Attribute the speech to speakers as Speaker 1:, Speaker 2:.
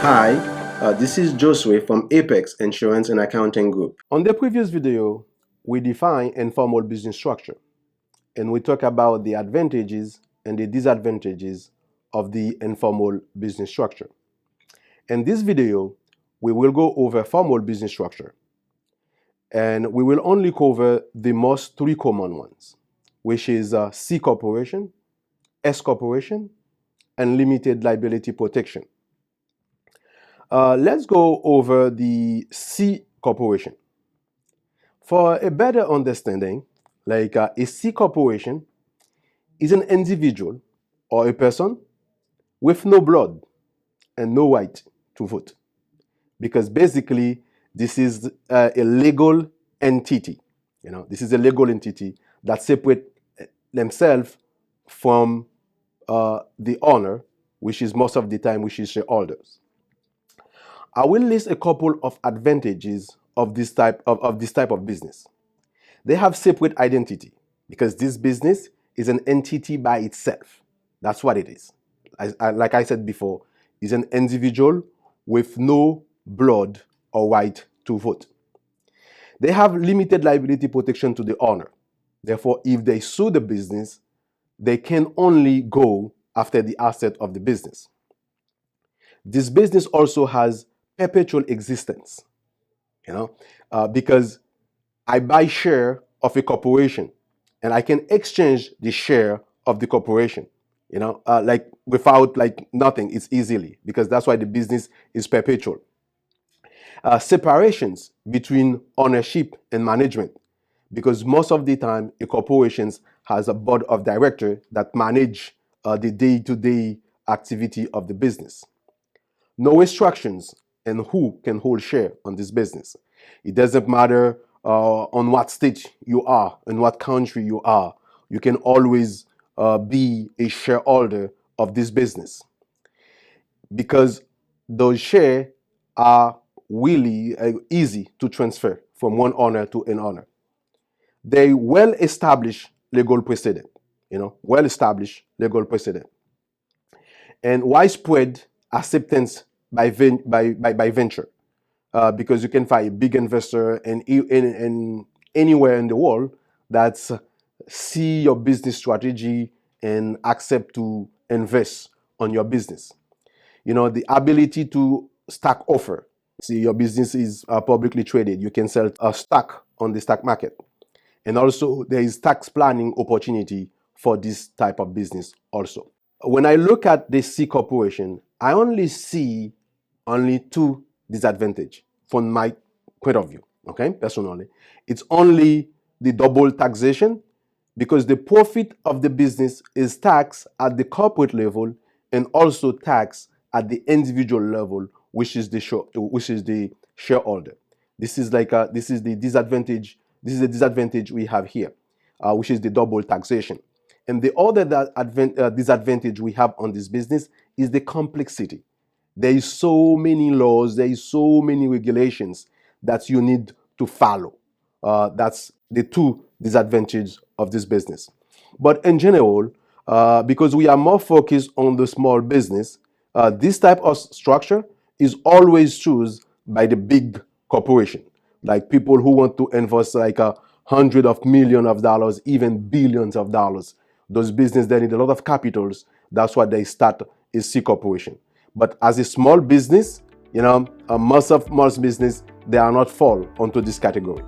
Speaker 1: Hi, this is Josue from Apex Insurance and Accounting Group. On the previous video, we define informal business structure and we talk about the advantages and the disadvantages of the informal business structure. In this video, we will go over formal business structure and we will only cover the most three common ones, which is C corporation, S corporation, and limited liability protection. Let's go over the C corporation. For a better understanding, a C corporation is an individual or a person with no blood and no right to vote. Because basically, this is a legal entity. This is a legal entity that separates themselves from the owner, which is most of the time, which is shareholders. I will list a couple of advantages of this type of business. They have separate identity because this business is an entity by itself. That's what it is. Like I said before, is an individual with no blood or right to vote. They have limited liability protection to the owner. Therefore, if they sue the business, they can only go after the asset of the business. This business also has perpetual existence, because I buy share of a corporation and I can exchange the share of the corporation, without nothing. It's easily, because that's why the business is perpetual. Separations between ownership and management, because most of the time a corporation has a board of directors that manage the day-to-day activity of the business. No restrictions and who can hold share on this business. It doesn't matter on what state you are, in what country you are. You can always be a shareholder of this business, because those shares are really easy to transfer from one owner to another. They well-established legal precedent, well-established legal precedent, and widespread acceptance by venture, because you can find a big investor in anywhere in the world that's see your business strategy and accept to invest on your business. The ability to stock offer. See, your business is publicly traded. You can sell a stock on the stock market. And also there is tax planning opportunity for this type of business also. When I look at the C corporation, I only see two disadvantages from my point of view, personally. It's only the double taxation, because the profit of the business is taxed at the corporate level and also taxed at the individual level, which is the shareholder. This is the disadvantage. This is the disadvantage we have here, which is the double taxation. And the other disadvantage we have on this business is the complexity. There is so many laws, there is so many regulations that you need to follow. That's the two disadvantages of this business. But in general, because we are more focused on the small business, this type of structure is always chosen by the big corporation, like people who want to invest hundreds of millions of dollars, even billions of dollars. Those businesses that need a lot of capitals, that's why they start a C corporation. But as a small business, most business, they are not fall onto this category.